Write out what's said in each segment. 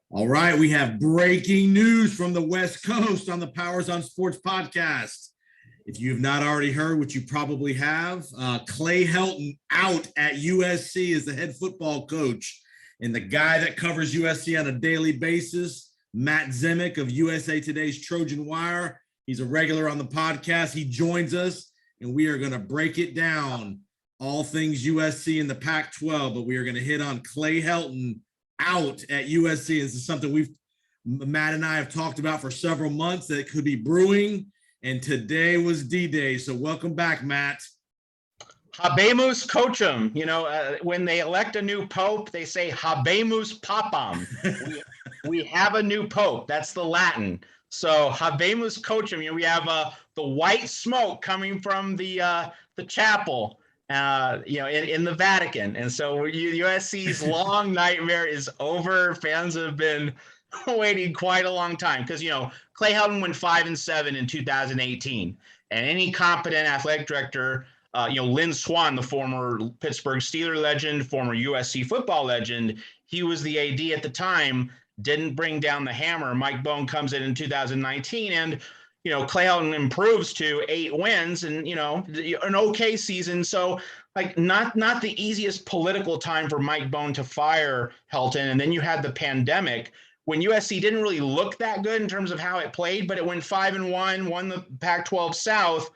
All right, we have breaking news from the West Coast on the Powers on Sports podcast. If you have not already heard, which you probably have, Clay Helton out at USC as the head football coach. And the guy that covers USC on a daily basis, Matt Zemek of USA Today's Trojan Wire. He's a regular on the podcast. He joins us, and we are going to break it down, all things USC in the Pac-12, but we are going to hit on Clay Helton out at USC. This is something Matt and I have talked about for several months that could be brewing, and today was D-Day. So welcome back, Matt. Habemus coachum. When they elect a new pope, they say Habemus papam. we have a new pope. That's the Latin. So Habemus coachum. We have the white smoke coming from the chapel. In the Vatican. And so USC's long nightmare is over. Fans have been waiting quite a long time because, Clay Helton went 5-7 in 2018. And any competent athletic director, Lynn Swann, the former Pittsburgh Steelers legend, former USC football legend, he was the AD at the time, didn't bring down the hammer. Mike Bohn comes in 2019 and Clay Helton improves to 8 wins and, an okay season. So not the easiest political time for Mike Bohn to fire Helton. And then you had the pandemic when USC didn't really look that good in terms of how it played, but it went 5-1, won the Pac-12 South.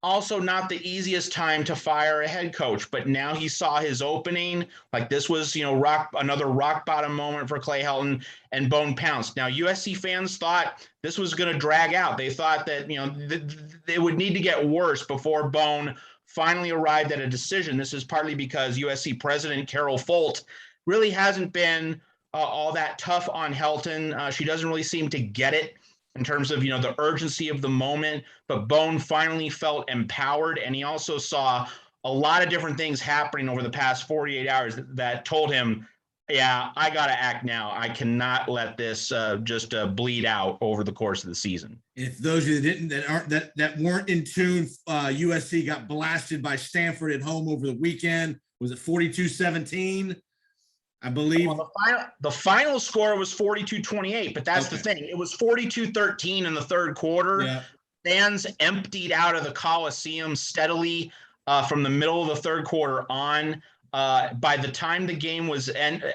Also not the easiest time to fire a head coach, but now he saw his opening. This was, another rock bottom moment for Clay Helton, and Bohn pounced. Now, USC fans thought this was going to drag out. They thought that, they would need to get worse before Bohn finally arrived at a decision. This is partly because USC president Carol Folt really hasn't been all that tough on Helton. She doesn't really seem to get it in terms of, the urgency of the moment, but Bohn finally felt empowered. And he also saw a lot of different things happening over the past 48 hours that told him, yeah, I got to act now. I cannot let this just bleed out over the course of the season. If those of you that weren't in tune, USC got blasted by Stanford at home over the weekend. Was it 42-17? I believe the final score was 42-28, but that's the thing. It was 42-13 in the third quarter. Yeah. Fans emptied out of the Coliseum steadily from the middle of the third quarter on. By the time the game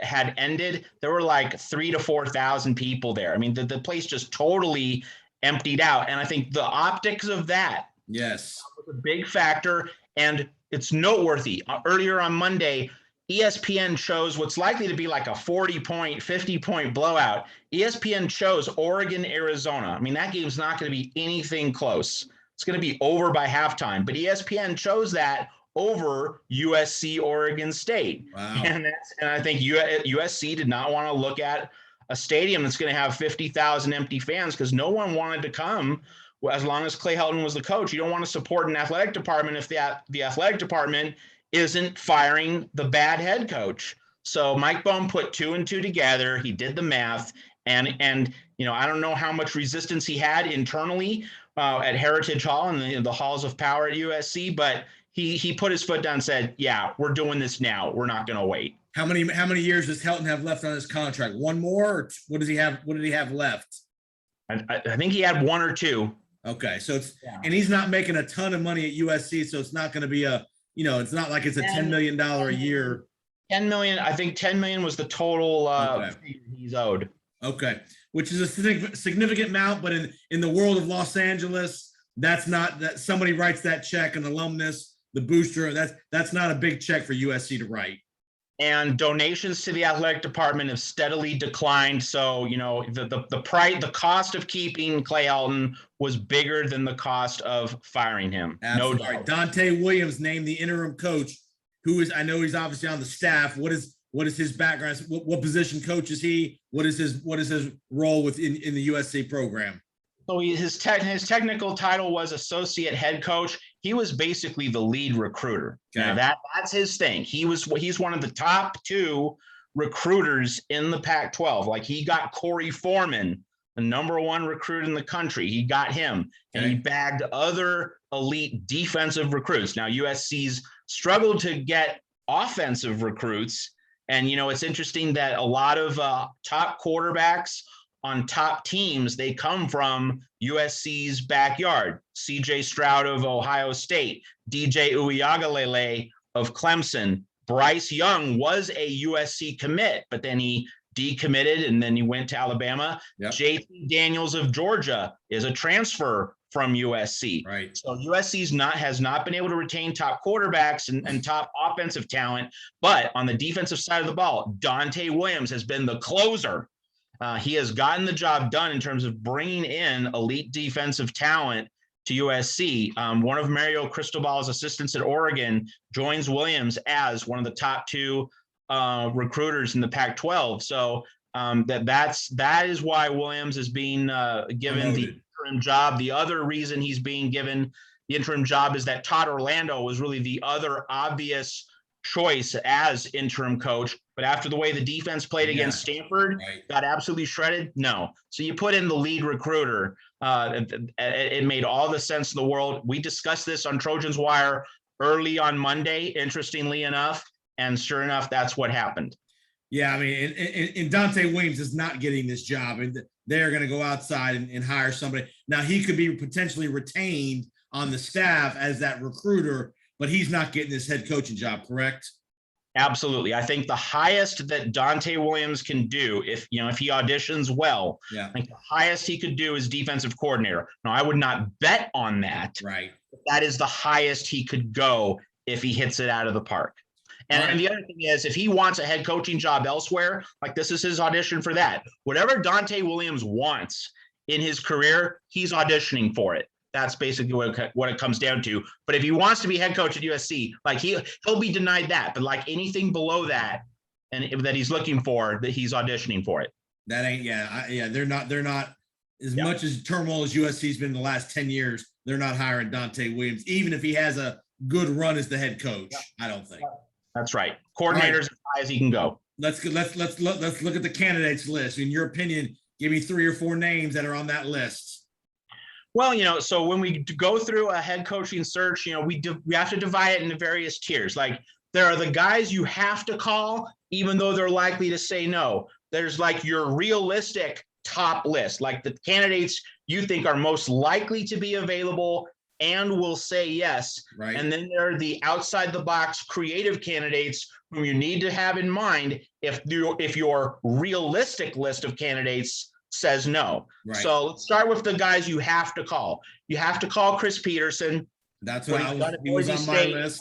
had ended, there were 3,000 to 4,000 people there. I mean, the place just totally emptied out. And I think the optics of that was a big factor. And it's noteworthy. Earlier on Monday, ESPN chose what's likely to be a 40-point, 50-point blowout. ESPN chose Oregon, Arizona. I mean, that game's not going to be anything close. It's going to be over by halftime. But ESPN chose that over USC, Oregon State. Wow. And I think USC did not want to look at a stadium that's going to have 50,000 empty fans because no one wanted to come as long as Clay Helton was the coach. You don't want to support an athletic department if the athletic department isn't firing the bad head coach. So Mike Bohn put 2 and 2 together. He did the math, and I don't know how much resistance he had internally at Heritage Hall and the halls of power at USC, but he put his foot down and said, "Yeah, we're doing this now. We're not going to wait." How many years does Helton have left on his contract? One more, or what does he have? What did he have left? I think he had 1 or 2. Okay, so and he's not making a ton of money at USC, so it's not going to be it's not like it's a $10 million a year. 10 million. I think 10 million was the total he's owed. Okay. Which is a significant amount, but in the world of Los Angeles, that's not that somebody writes that check, an alumnus, the booster, that's not a big check for USC to write. And donations to the athletic department have steadily declined. So, the cost of keeping Clay Helton was bigger than the cost of firing him. Absolutely. No doubt. Dante Williams named the interim coach, I know he's obviously on the staff. What is his background? What position coach is he? What is his role in the USC program? So his technical title was associate head coach. He was basically the lead recruiter. Okay. That's his thing. He's one of the top 2 recruiters in the Pac-12. He got Corey Foreman, the number 1 recruit in the country. He got him, and he bagged other elite defensive recruits. Now USC's struggled to get offensive recruits, And, it's interesting that a lot of top quarterbacks on top teams, they come from USC's backyard. CJ Stroud of Ohio State, DJ Uiagalelei of Clemson. Bryce Young was a USC commit, but then he decommitted and then he went to Alabama. Yep. JT Daniels of Georgia is a transfer from USC. Right. So USC has not been able to retain top quarterbacks and top offensive talent, but on the defensive side of the ball, Dante Williams has been the closer. He has gotten the job done in terms of bringing in elite defensive talent to USC. One of Mario Cristobal's assistants at Oregon joins Williams as one of the top 2 recruiters in the Pac-12. So that is why Williams is being given the interim job. The other reason he's being given the interim job is that Todd Orlando was really the other obvious choice as interim coach. But after the way the defense played against Stanford, got absolutely shredded. No. So you put in the lead recruiter. It made all the sense in the world. We discussed this on Trojans Wire early on Monday, interestingly enough. And sure enough, that's what happened. Yeah, I mean, and Dante Williams is not getting this job, and they're going to go outside and hire somebody. Now, he could be potentially retained on the staff as that recruiter, but he's not getting this head coaching job, correct? Absolutely. I think the highest that Dante Williams can do, if he auditions well, I think the highest he could do is defensive coordinator. Now, I would not bet on that. Right. But that is the highest he could go if he hits it out of the park. And the other thing is, if he wants a head coaching job elsewhere, like this is his audition for that. Whatever Dante Williams wants in his career, he's auditioning for it. That's basically what it comes down to. But if he wants to be head coach at USC, like he'll be denied that. But like anything below that, and that he's looking for, that he's auditioning for it. That ain't they're not as much as turmoil as USC's been in the last 10 years. They're not hiring Dante Williams, even if he has a good run as the head coach. I don't think. That's right. Coordinators as high as he can go. Let's look at the candidates list. In your opinion, give me 3 or 4 names that are on that list. Well, so when we go through a head coaching search, we have to divide it into various tiers. Like there are the guys you have to call, even though they're likely to say no. There's like your realistic top list, like the candidates you think are most likely to be available and will say yes. Right. And then there are the outside the box creative candidates whom you need to have in mind if your realistic list of candidates says no. Right. So let's start with the guys you have to call. You have to call Chris Peterson. That's what he was on my list.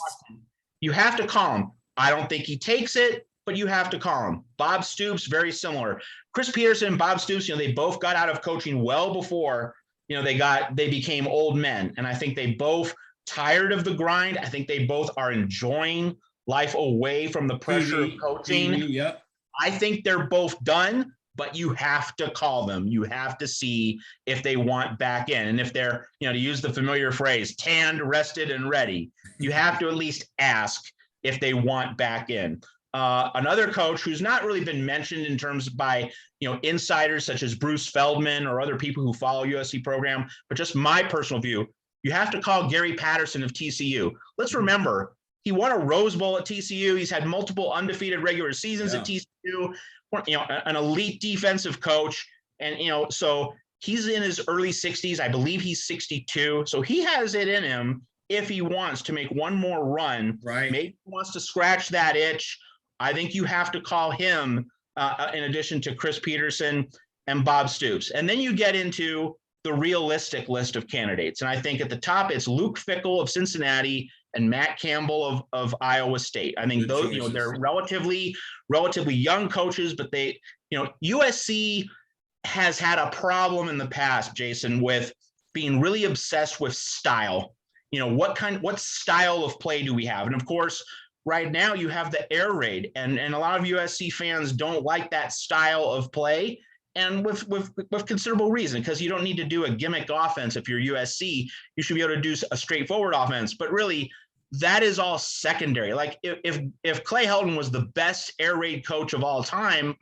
You have to call him. I don't think he takes it, but you have to call him. Bob Stoops, very similar. Chris Peterson and Bob Stoops, they both got out of coaching well before they became old men. And I think they both tired of the grind. I think they both are enjoying life away from the pressure of coaching. Yep. I think they're both done, but you have to call them. You have to see if they want back in. And if they're, to use the familiar phrase, tanned, rested, and ready, you have to at least ask if they want back in. Another coach who's not really been mentioned in terms by insiders such as Bruce Feldman or other people who follow USC program, but just my personal view, you have to call Gary Patterson of TCU. Let's remember, he won a Rose Bowl at TCU. He's had multiple undefeated regular seasons at TCU. An elite defensive coach, and so he's in his early 60s. I believe he's 62. So he has it in him if he wants to make one more run. Right. Maybe he wants to scratch that itch. I think you have to call him in addition to Chris Peterson and Bob Stoops. And then you get into the realistic list of candidates. And I think at the top, it's Luke Fickell of Cincinnati and Matt Campbell of Iowa State. I think those, they're relatively young coaches, but USC has had a problem in the past, Jason, with being really obsessed with style. What style of play do we have? And of course, right now you have the air raid, and a lot of USC fans don't like that style of play, and with considerable reason, because you don't need to do a gimmick offense. If you're USC, you should be able to do a straightforward offense. But really, that is all secondary. Like if Clay Helton was the best air raid coach of all time,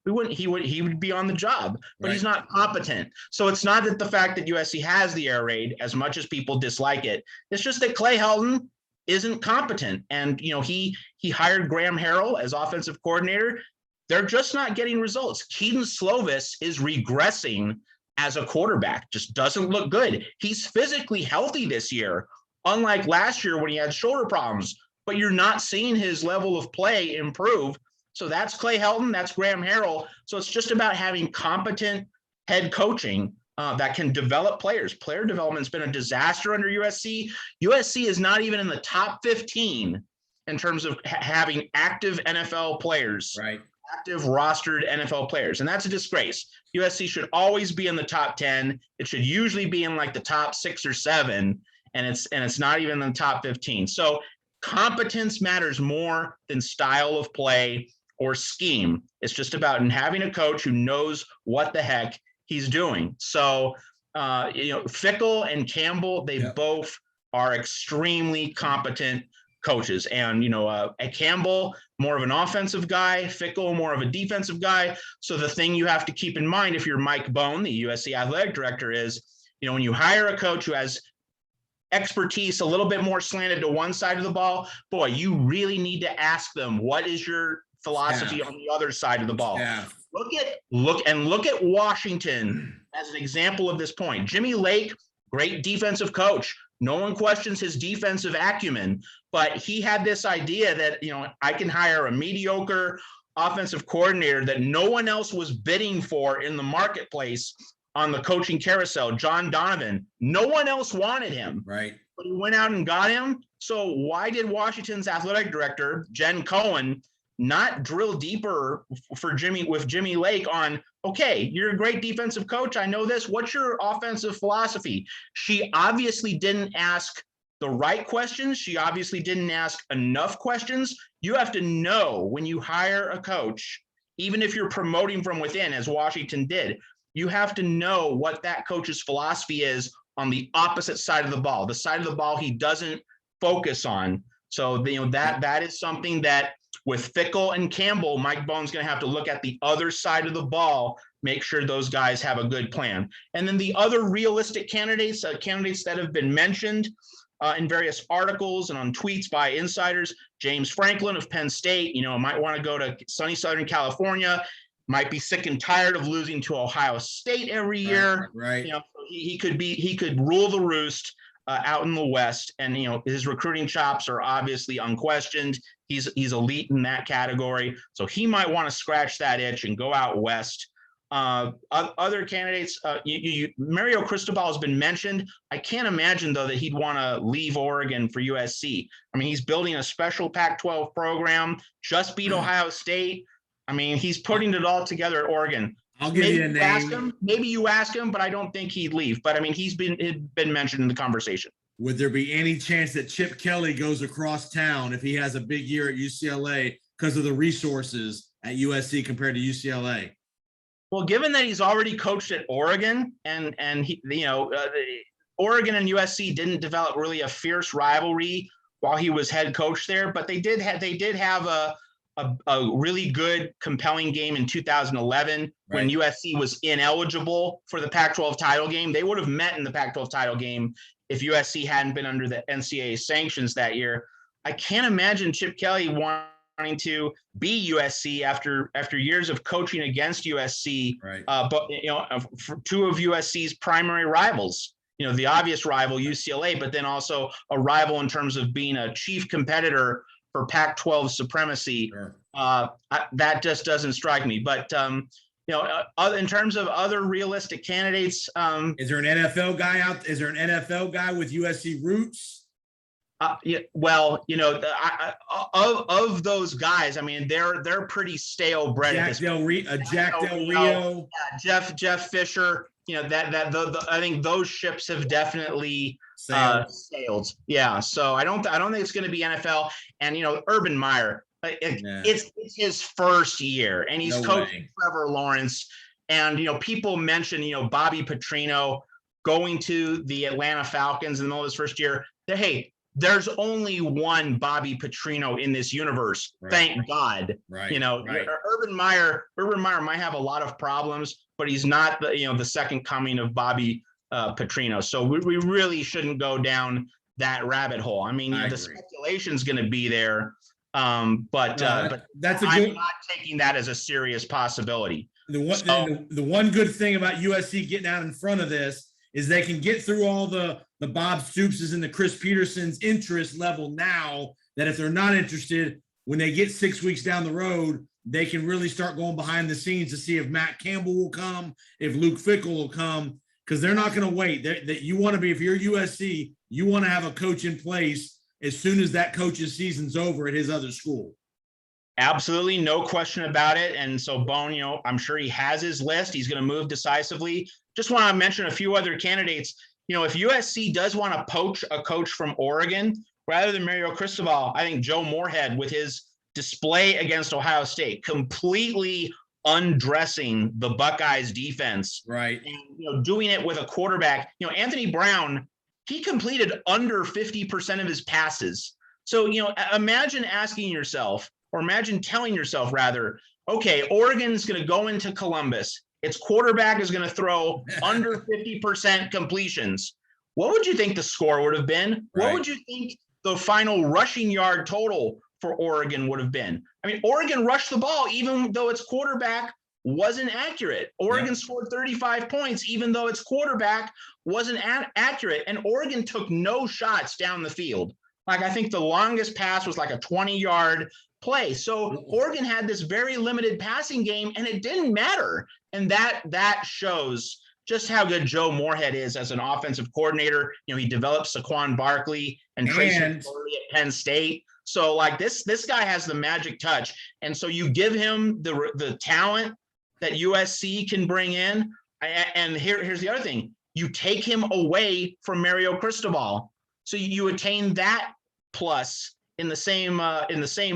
he would be on the job, but he's not competent. So it's not that the fact that USC has the air raid, as much as people dislike it, it's just that Clay Helton isn't competent. And, he hired Graham Harrell as offensive coordinator. They're just not getting results. Keaton Slovis is regressing as a quarterback, just doesn't look good. He's physically healthy this year, unlike last year when he had shoulder problems, but you're not seeing his level of play improve. So that's Clay Helton, that's Graham Harrell. So it's just about having competent head coaching that can develop players. Player development's been a disaster under USC. USC is not even in the top 15 in terms of having active NFL players, right? Active rostered NFL players. And that's a disgrace. USC should always be in the top 10. It should usually be in like the top 6 or 7. And it's not even in the top 15. So competence matters more than style of play or scheme. It's just about having a coach who knows what the heck he's doing. So, Fickell and Campbell, they both are extremely competent coaches. And, Campbell, more of an offensive guy, Fickell, more of a defensive guy. So the thing you have to keep in mind if you're Mike Bone, the USC athletic director, is, when you hire a coach who has expertise a little bit more slanted to one side of the ball, boy, you really need to ask them, what is your philosophy on the other side of the ball? Look at Washington as an example of this point. Jimmy Lake, great defensive coach. No one questions his defensive acumen, but he had this idea that, I can hire a mediocre offensive coordinator that no one else was bidding for in the marketplace on the coaching carousel, John Donovan. No one else wanted him. Right. But he went out and got him. So why did Washington's athletic director, Jen Cohen, not drill deeper with Jimmy Lake on, okay, you're a great defensive coach. I know this. What's your offensive philosophy? She obviously didn't ask the right questions. She obviously didn't ask enough questions. You have to know when you hire a coach, even if you're promoting from within, as Washington did, you have to know what that coach's philosophy is on the opposite side of the ball, the side of the ball he doesn't focus on. So, that is something that with Fickell and Campbell, Mike Bone's going to have to look at the other side of the ball, make sure those guys have a good plan. And then the other realistic candidates that have been mentioned in various articles and on tweets by insiders, James Franklin of Penn State, might want to go to sunny Southern California, might be sick and tired of losing to Ohio State every year. Right. He could rule the roost out in the West, and his recruiting chops are obviously unquestioned. He's elite in that category, so he might want to scratch that itch and go out west. Other candidates, Mario Cristobal has been mentioned. I can't imagine though that he'd want to leave Oregon for USC. I mean, he's building a special Pac-12 program, just beat Ohio State. I mean, he's putting it all together at Oregon. I'll give you a name. Maybe you ask him, but I don't think he'd leave. But I mean, he's been mentioned in the conversation. Would there be any chance that Chip Kelly goes across town if he has a big year at UCLA because of the resources at USC compared to UCLA? Well, given that he's already coached at Oregon, and he, Oregon and USC didn't develop really a fierce rivalry while he was head coach there, but they did have a really good, compelling game in 2011 when USC was ineligible for the Pac-12 title game. They would have met in the Pac-12 title game if USC hadn't been under the NCAA sanctions that year. I can't imagine Chip Kelly wanting to be USC after years of coaching against USC. Right. But for two of USC's primary rivals, the obvious rival UCLA, but then also a rival in terms of being a chief competitor for Pac-12 supremacy. Sure. That just doesn't strike me. But in terms of other realistic candidates, is there an NFL guy out? Is there an NFL guy with USC roots? Well, of those guys, I mean, they're pretty stale bread. Jack Del Rio, Jeff Fisher. I think those ships have definitely sailed. Yeah, so I don't think it's going to be NFL. And Urban Meyer, it's his first year, and he's coaching Trevor Lawrence. And people mention Bobby Petrino going to the Atlanta Falcons in the middle of his first year. Hey, there's only one Bobby Petrino in this universe. Right. Thank God. Right. Urban Meyer might have a lot of problems, but he's not the second coming of Bobby Petrino. So we really shouldn't go down that rabbit hole. I mean, I the agree. speculation is going to be there, but that's a I'm good. not taking that as a serious possibility. The one good thing about USC getting out in front of this is they can get through all the Bob Stoopses and the Chris Peterson's interest level now, that if they're not interested, when they get 6 weeks down the road, they can really start going behind the scenes to see if Matt Campbell will come, if Luke Fickell will come, because they're not going to wait. That you want to be, if you're USC, you want to have a coach in place as soon as that coach's season's over at his other school. Absolutely, no question about it. And so Bone, I'm sure he has his list. He's going to move decisively. Just want to mention a few other candidates. If USC does want to poach a coach from Oregon, rather than Mario Cristobal, I think Joe Moorhead, with his display against Ohio State, completely undressing the Buckeyes defense, right? And doing it with a quarterback. Anthony Brown, he completed under 50% of his passes. So imagine asking yourself, or imagine telling yourself rather, okay, Oregon's going to go into Columbus. Its quarterback is going to throw under 50% completions. What would you think the score would have been? Right. What would you think the final rushing yard total for Oregon would have been? I mean, Oregon rushed the ball even though its quarterback wasn't accurate. Oregon scored 35 points even though its quarterback wasn't accurate. And Oregon took no shots down the field. Like, I think the longest pass was like a 20-yard play. So Oregon had this very limited passing game, and it didn't matter. And that shows just how good Joe Moorhead is as an offensive coordinator. He developed Saquon Barkley and Tracy McGrady at Penn State. So like this guy has the magic touch. And so you give him the talent that USC can bring in. And here's the other thing. You take him away from Mario Cristobal. So you attain that plus in the same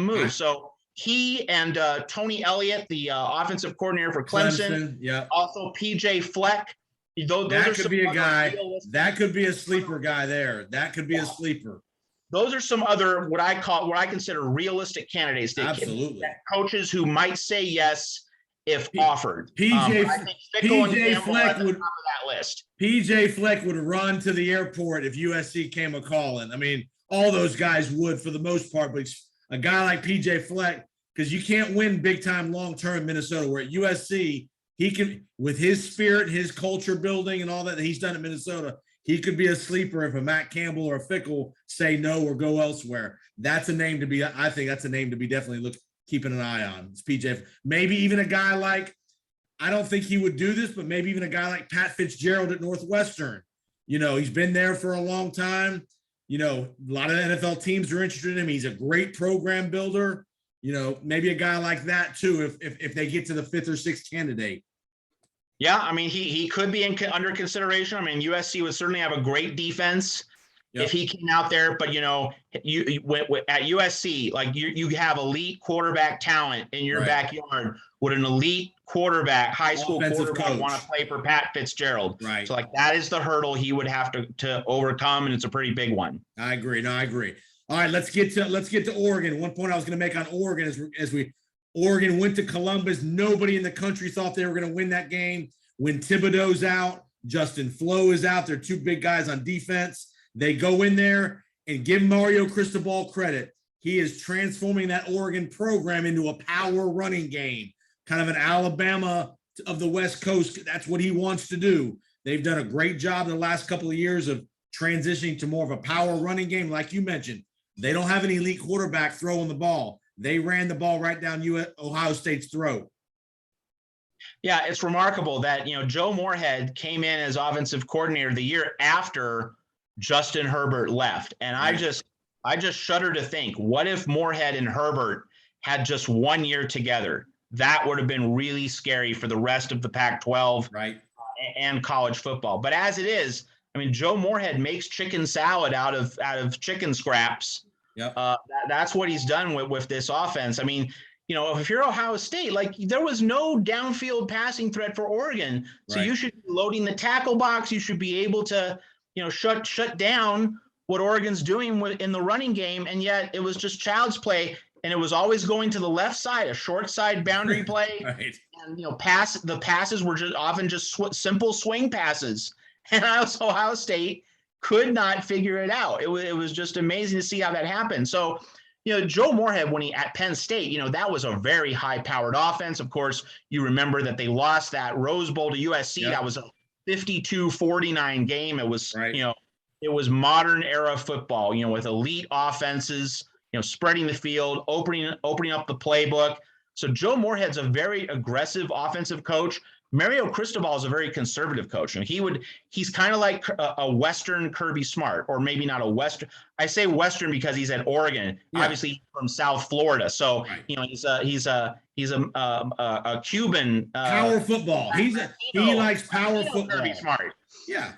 move. So he and Tony Elliott, the offensive coordinator for Clemson, also PJ Fleck. That could be a guy. That could be a sleeper guy there. That could be a sleeper. Those are some other what I consider realistic candidates. Absolutely, coaches who might say yes if offered. PJ Fleck would top of that list. PJ Fleck would run to the airport if USC came a calling. I mean, all those guys would for the most part, but a guy like PJ Fleck, because you can't win big time long term in Minnesota. Where at USC, he can, with his spirit, his culture building, and all that he's done at Minnesota, he could be a sleeper if a Matt Campbell or a Fickell say no or go elsewhere. That's a name to be. I think that's a name to be definitely keeping an eye on. It's PJ. Maybe even a guy like, I don't think he would do this, but maybe even a guy like Pat Fitzgerald at Northwestern. He's been there for a long time. A lot of NFL teams are interested in him. He's a great program builder. Maybe a guy like that too, if they get to the 5th or 6th candidate. Yeah, I mean, he could be under consideration. I mean, USC would certainly have a great defense if he came out there. But you at USC, like you have elite quarterback talent in your backyard. Would an elite quarterback, high school quarterback, want to play for Pat Fitzgerald? Right. So like that is the hurdle he would have to overcome, and it's a pretty big one. I agree. No, I agree. All right, let's get to Oregon. One point I was going to make on Oregon is Oregon went to Columbus. Nobody in the country thought they were going to win that game. When Thibodeau's out, Justin Flo is out. They're two big guys on defense. They go in there and give Mario Cristobal credit. He is transforming that Oregon program into a power running game, kind of an Alabama of the West Coast. That's what he wants to do. They've done a great job in the last couple of years of transitioning to more of a power running game. Like you mentioned, they don't have an elite quarterback throwing the ball. They ran the ball right down Ohio State's throat. Yeah, it's remarkable that, Joe Moorhead came in as offensive coordinator the year after Justin Herbert left. And I just shudder to think, what if Moorhead and Herbert had just 1 year together? That would have been really scary for the rest of the Pac-12 and college football. But as it is, I mean, Joe Moorhead makes chicken salad out of chicken scraps. Yep. That's what he's done with this offense. I mean, if you're Ohio State, like there was no downfield passing threat for Oregon. So you should be loading the tackle box. You should be able to, shut down what Oregon's doing in the running game. And yet it was just child's play. And it was always going to the left side, a short side boundary play. And, the passes were often simple swing passes. And Ohio State could not figure it out. It was just amazing to see how that happened. So, Joe Moorhead, when he at Penn State, that was a very high-powered offense. Of course, you remember that they lost that Rose Bowl to USC. Yep. That was a 52-49 game. It was, right. It was modern era football, with elite offenses, spreading the field, opening up the playbook. So Joe Moorhead's a very aggressive offensive coach. Mario Cristobal is a very conservative coach. And he's kind of like a Western Kirby Smart, or maybe not a Western. I say Western because he's at Oregon, obviously from South Florida. So, right. He's a Cuban power football. He likes power football. Kirby Smart. Yeah.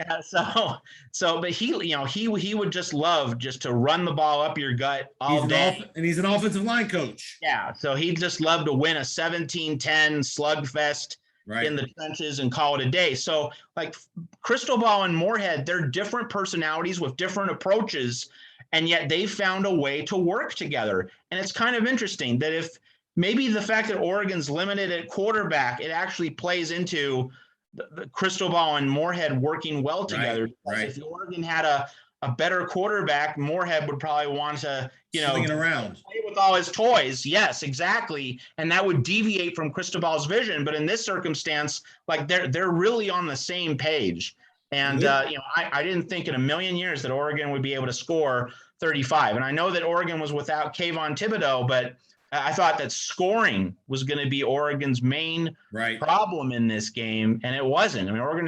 But he would just love just to run the ball up your gut all day. And he's an offensive line coach. Yeah. So he'd just love to win a 17-10 slugfest. Right. In the trenches and call it a day. So like Cristobal and Moorhead, they're different personalities with different approaches, and yet they found a way to work together. And it's kind of interesting that if maybe the fact that Oregon's limited at quarterback, it actually plays into the Cristobal and Moorhead working well together. Right. If Oregon had a better quarterback, Moorhead would probably want to, swinging around, play with all his toys. Yes, exactly. And that would deviate from Cristobal's vision. But in this circumstance, like they're really on the same page. And, I didn't think in a million years that Oregon would be able to score 35. And I know that Oregon was without Kayvon Thibodeau, but I thought that scoring was going to be Oregon's main problem in this game, and it wasn't. I mean, Oregon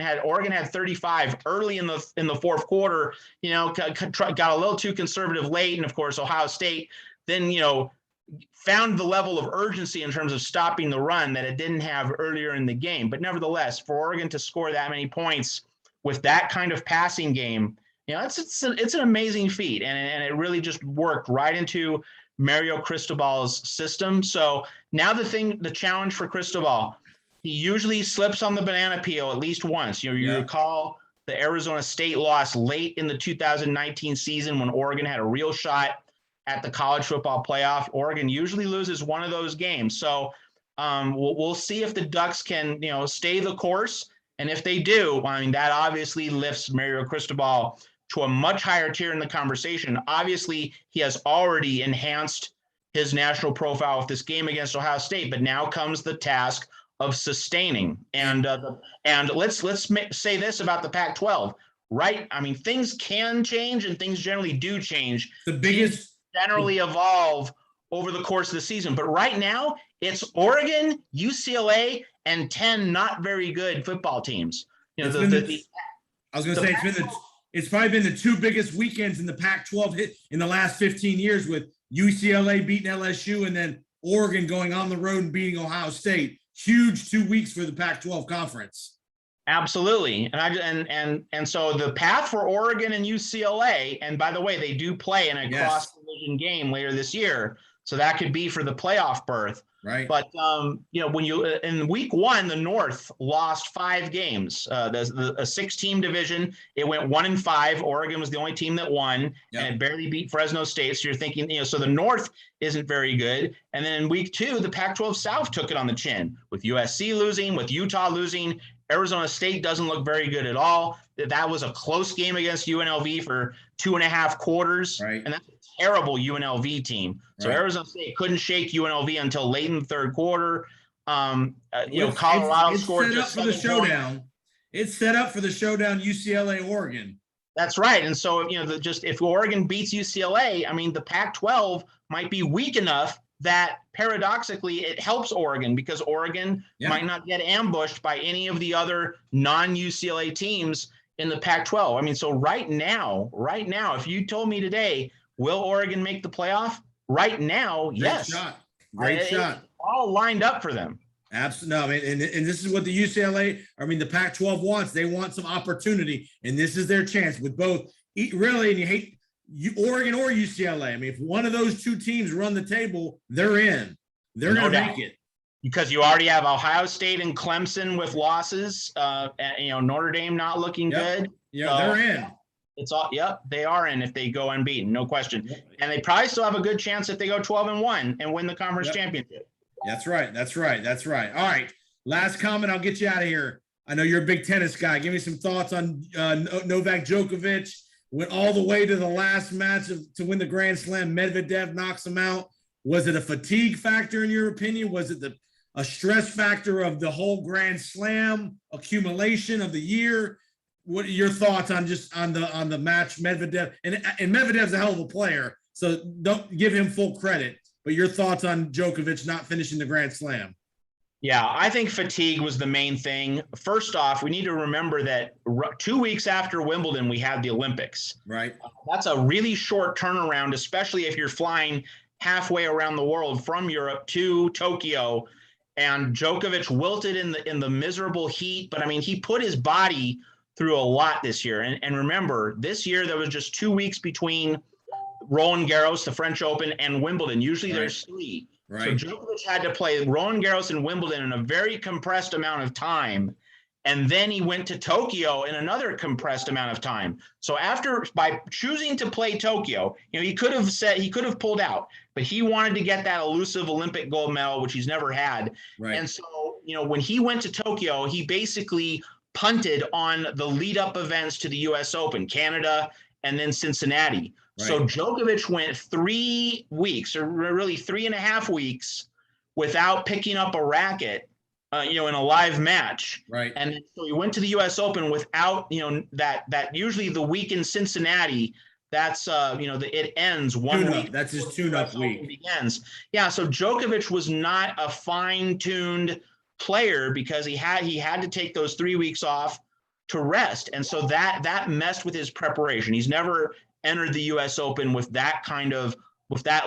had 35 early in the fourth quarter. Got a little too conservative late, and of course Ohio State then found the level of urgency in terms of stopping the run that it didn't have earlier in the game. But nevertheless, for Oregon to score that many points with that kind of passing game, it's an amazing feat, and it really just worked right into Mario Cristobal's system. So now the challenge for Cristobal, he usually slips on the banana peel at least once. You recall the Arizona State loss late in the 2019 season when Oregon had a real shot at the college football playoff. Oregon usually loses one of those games. So we'll see if the Ducks can, stay the course. And if they do, that obviously lifts Mario Cristobal to a much higher tier in the conversation. Obviously, he has already enhanced his national profile with this game against Ohio State, but now comes the task of sustaining. And let's say this about the Pac-12, right? Things can change, and things generally do change. The biggest generally evolve over the course of the season, but right now it's Oregon, UCLA, and 10 not very good football teams. It's probably been the two biggest weekends in the Pac-12 hit in the last 15 years, with UCLA beating LSU and then Oregon going on the road and beating Ohio State. Huge 2 weeks for the Pac-12 conference. Absolutely. And so the path for Oregon and UCLA, and by the way, they do play in a cross-division game later this year, so that could be for the playoff berth. Right. But, when in week one, the North lost 5 games. A 6-team division, it went 1-5. Oregon was the only team that won, and it barely beat Fresno State. So you're thinking, so the North isn't very good. And then in week 2, the Pac-12 South took it on the chin with USC losing, with Utah losing. Arizona State doesn't look very good at all. That was a close game against UNLV for 2.5 quarters. Right. And that's a terrible UNLV team. So Arizona State couldn't shake UNLV until late in the third quarter. Colorado scored just for the showdown. It's set up for the showdown, UCLA, Oregon. That's right. And so, if Oregon beats UCLA, the Pac-12 might be weak enough that paradoxically it helps Oregon, because Oregon might not get ambushed by any of the other non-UCLA teams in the Pac-12. So right now, if you told me today, will Oregon make the playoff? Right now, yes. Great shot. It's all lined up for them. Absolutely. No, and this is what the UCLA, the Pac-12 wants. They want some opportunity, and this is their chance with both. Really, and you hate Oregon or UCLA. If one of those two teams run the table, they're in. They're going to make it. Because you already have Ohio State and Clemson with losses. Notre Dame not looking good. Yeah, they're in. It's all. Yep, they are in if they go unbeaten, no question. And they probably still have a good chance if they go 12-1 and win the conference championship. That's right. All right. Last comment. I'll get you out of here. I know you're a big tennis guy. Give me some thoughts on Novak Djokovic went all the way to the last match to win the Grand Slam. Medvedev knocks him out. Was it a fatigue factor in your opinion? Was it a stress factor of the whole Grand Slam accumulation of the year? What are your thoughts on the match, Medvedev? And Medvedev's a hell of a player, so don't give him full credit. But your thoughts on Djokovic not finishing the Grand Slam? Yeah, I think fatigue was the main thing. First off, we need to remember that 2 weeks after Wimbledon, we had the Olympics. Right. That's a really short turnaround, especially if you're flying halfway around the world from Europe to Tokyo. And Djokovic wilted in the miserable heat. But I mean, he put his body through a lot this year. And remember, this year there was just 2 weeks between Roland Garros, the French Open, and Wimbledon. Usually there's 3. Right. So Djokovic had to play Roland Garros and Wimbledon in a very compressed amount of time. And then he went to Tokyo in another compressed amount of time. So by choosing to play Tokyo, he could have pulled out, but he wanted to get that elusive Olympic gold medal, which he's never had. Right. And so, when he went to Tokyo, he basically punted on the lead up events to the US Open, Canada, and then Cincinnati. Right. So Djokovic went 3 weeks, or really 3.5 weeks, without picking up a racket, in a live match. Right. And so he went to the U.S. Open without, that usually the week in Cincinnati, that's, it ends 1 week. That's his tune-up week. Begins. Yeah. So Djokovic was not a fine-tuned player because he had to take those 3 weeks off to rest. And so that messed with his preparation. He's never entered the U.S. Open with that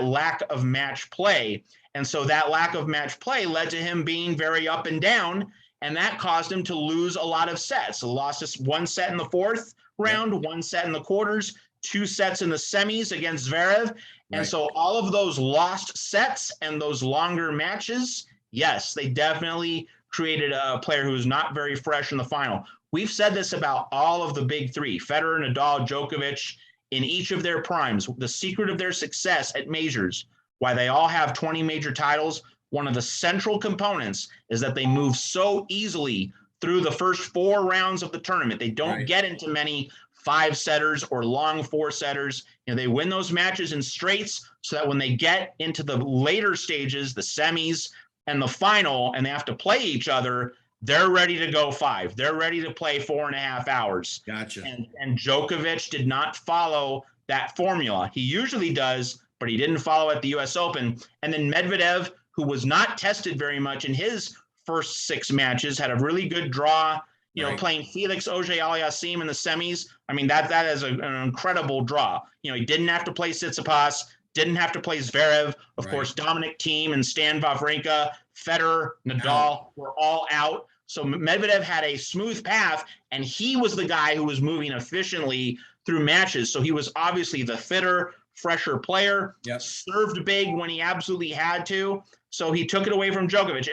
lack of match play. And so that lack of match play led to him being very up and down, and that caused him to lose a lot of sets. He lost just 1 set in the 4th round, 1 set in the quarters, 2 sets in the semis against Zverev. And so all of those lost sets and those longer matches, yes, they definitely created a player who was not very fresh in the final. We've said this about all of the big 3, Federer, Nadal, Djokovic, in each of their primes. The secret of their success at majors, why they all have 20 major titles, one of the central components is that they move so easily through the first 4 rounds of the tournament. They don't get into many 5-setters or long 4-setters. They win those matches in straights so that when they get into the later stages, the semis and the final, and they have to play each other, they're ready to go 5. They're ready to play 4.5 hours. Gotcha. And Djokovic did not follow that formula. He usually does, but he didn't follow at the U.S. Open. And then Medvedev, who was not tested very much in his first 6 matches, had a really good draw, playing Felix Auger-Aliassime in the semis. I mean, that is an incredible draw. He didn't have to play Tsitsipas, didn't have to play Zverev. Of course, Dominic Thiem and Stan Wawrinka, Federer, Nadal were all out. So Medvedev had a smooth path, and he was the guy who was moving efficiently through matches. So he was obviously the fitter, fresher player, served big when he absolutely had to. So he took it away from Djokovic.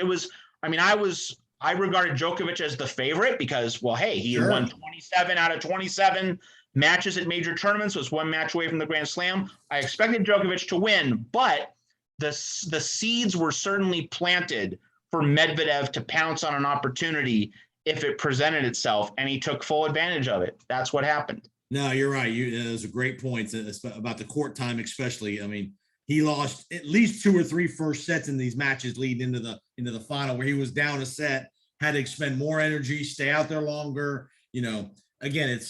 I regarded Djokovic as the favorite because, he had won 27 out of 27 matches at major tournaments, was 1 match away from the Grand Slam. I expected Djokovic to win, but the seeds were certainly planted for Medvedev to pounce on an opportunity if it presented itself, and he took full advantage of it. That's what happened. No, you're right. Those are great points about the court time, especially. I mean, he lost at least 2 or 3 first sets in these matches leading into the final, where he was down a set, had to expend more energy, stay out there longer. Again,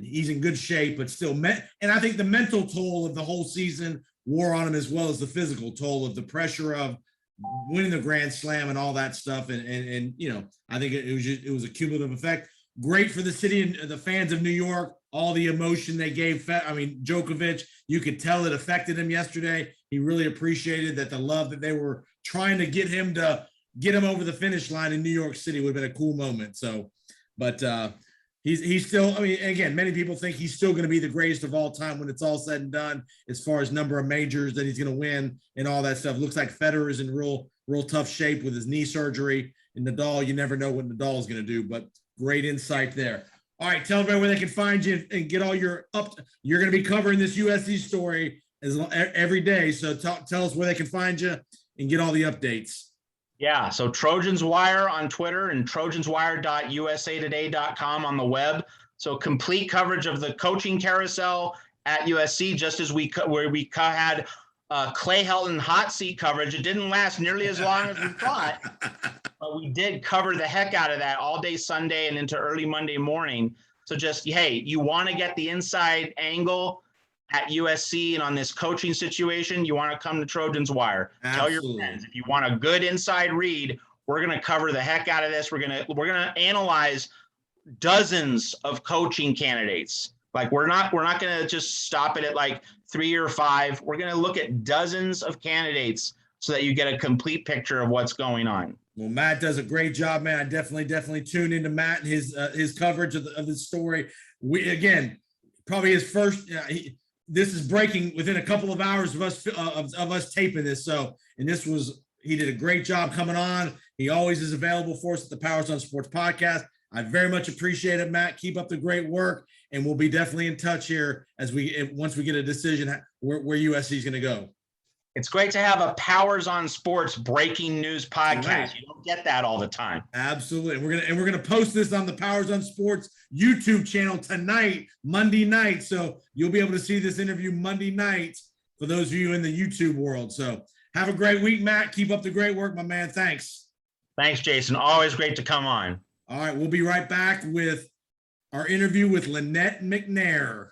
he's in good shape, but still, and I think the mental toll of the whole season wore on him as well as the physical toll of the pressure of winning the Grand Slam and all that stuff. And I think it was a cumulative effect. Great for the city and the fans of New York, all the emotion they gave. Djokovic, you could tell it affected him yesterday. He really appreciated that the love that they were trying to get him over the finish line in New York City would have been a cool moment. So, but he's still, again, many people think he's still going to be the greatest of all time when it's all said and done, as far as number of majors that he's going to win and all that stuff. Looks like Federer is in real tough shape with his knee surgery. And Nadal, you never know what Nadal is going to do, but great insight there. All right, tell everybody where they can find you and get all your you're going to be covering this USC story every day. So tell us where they can find you and get all the updates. Yeah, so Trojans Wire on Twitter and trojanswire.usatoday.com on the web. So complete coverage of the coaching carousel at USC, just as we had Clay Helton hot seat coverage. It didn't last nearly as long as we thought, but we did cover the heck out of that all day Sunday and into early Monday morning. So just, hey, you want to get the inside angle at USC and on this coaching situation, you want to come to Trojans Wire. Absolutely. Tell your friends, if you want a good inside read, we're going to cover the heck out of this. We're going to analyze dozens of coaching candidates. Like we're not going to just stop it at like 3 or 5. We're going to look at dozens of candidates so that you get a complete picture of what's going on. Well, Matt does a great job, man. I definitely tune into Matt and his coverage of the story. We, again, probably his first, this is breaking within a couple of hours of us taping this. So, and he did a great job coming on. He always is available for us at the Powers on Sports podcast. I very much appreciate it, Matt. Keep up the great work, and we'll be definitely in touch here once we get a decision where USC is going to go. It's great to have a Powers on Sports breaking news podcast. Right. You don't get that all the time. Absolutely. We're gonna post this on the Powers on Sports YouTube channel tonight, Monday night. So you'll be able to see this interview Monday night for those of you in the YouTube world. So have a great week, Matt. Keep up the great work, my man. Thanks. Thanks, Jason. Always great to come on. All right, we'll be right back with our interview with Lynette McNair.